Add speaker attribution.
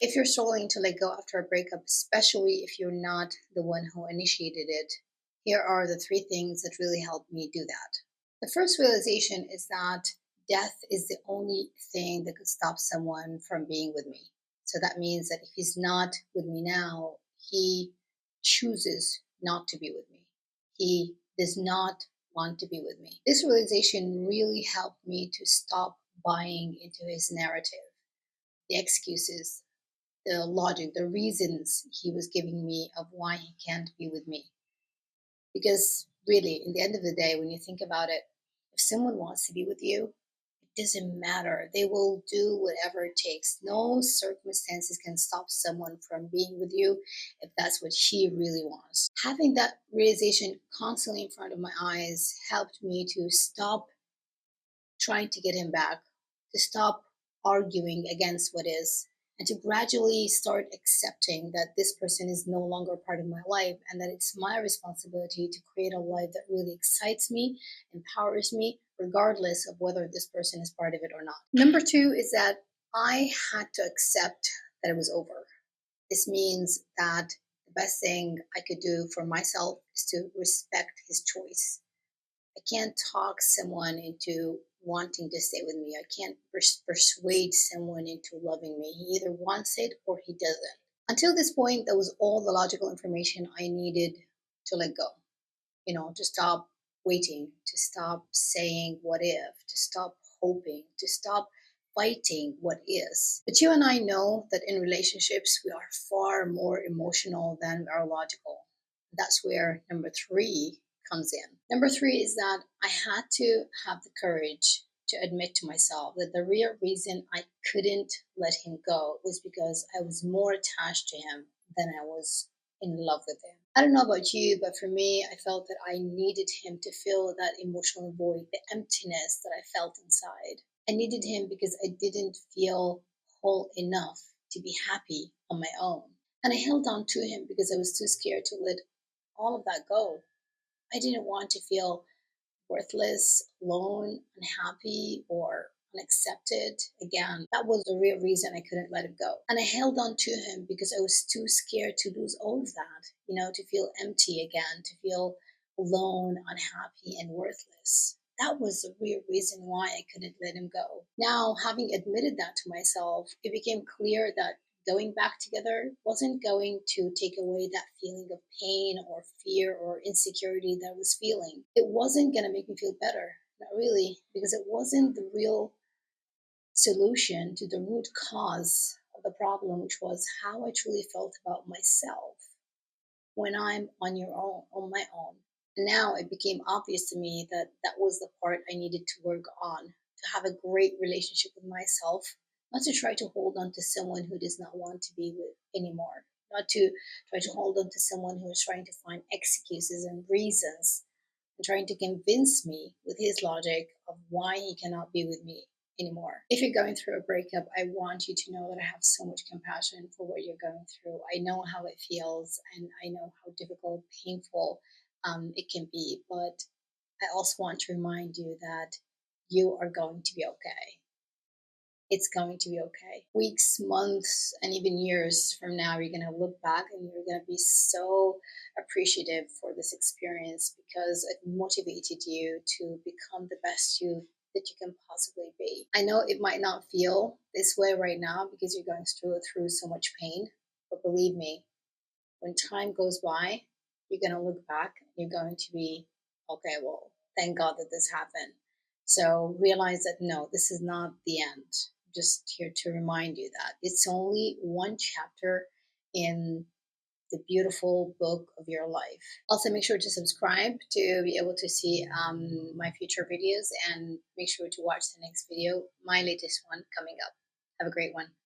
Speaker 1: If you're struggling to let go after a breakup, especially if you're not the one who initiated it, here are the three things that really helped me do that. The first realization is that death is the only thing that could stop someone from being with me. So that means that if he's not with me now, he chooses not to be with me. He does not want to be with me. This realization really helped me to stop buying into his narrative, the excuses, the logic, the reasons he was giving me of why he can't be with me. Because really, in the end of the day, when you think about it, if someone wants to be with you, it doesn't matter. They will do whatever it takes. No circumstances can stop someone from being with you if that's what he really wants. Having that realization constantly in front of my eyes helped me to stop trying to get him back, to stop arguing against what is, and to gradually start accepting that this person is no longer part of my life and that it's my responsibility to create a life that really excites me, empowers me, regardless of whether this person is part of it or not. Number two is that I had to accept that it was over. This means that the best thing I could do for myself is to respect his choice. I can't talk someone into wanting to stay with me. I can't persuade someone into loving me. He either wants it or he doesn't. Until this point, that was all the logical information I needed to let go. To stop waiting, to stop saying what if, to stop hoping, to stop fighting what is. But you and I know that in relationships, we are far more emotional than we are logical. That's where number three comes in. Number three is that I had to have the courage to admit to myself that the real reason I couldn't let him go was because I was more attached to him than I was in love with him. I don't know about you, but for me, I felt that I needed him to fill that emotional void, the emptiness that I felt inside. I needed him because I didn't feel whole enough to be happy on my own. And I held on to him because I was too scared to let all of that go. I didn't want to feel worthless, alone, unhappy, or unaccepted again. That was the real reason I couldn't let it go. And I held on to him because I was too scared to lose all of that, to feel empty again, to feel alone, unhappy, and worthless. That was the real reason why I couldn't let him go. Now, having admitted that to myself, it became clear that going back together wasn't going to take away that feeling of pain or fear or insecurity that I was feeling. It wasn't going to make me feel better, not really, because it wasn't the real solution to the root cause of the problem, which was how I truly felt about myself when I'm on my own. And now it became obvious to me that that was the part I needed to work on to have a great relationship with myself, not to try to hold on to someone who does not want to be with anymore, not to try to hold on to someone who is trying to find excuses and reasons and trying to convince me with his logic of why he cannot be with me anymore. If you're going through a breakup, I want you to know that I have so much compassion for what you're going through. I know how it feels and I know how difficult, painful it can be, but I also want to remind you that you are going to be okay. It's going to be okay. Weeks, months, and even years from now, you're going to look back and you're going to be so appreciative for this experience because it motivated you to become the best you that you can possibly be. I know it might not feel this way right now because you're going through so much pain, but believe me, when time goes by, you're going to look back and you're going to be, okay, well, thank God that this happened. So realize that no, this is not the end. I'm just here to remind you that it's only one chapter in the beautiful book of your life. Also, make sure to subscribe to be able to see my future videos and make sure to watch the next video, my latest one coming up. Have a great one.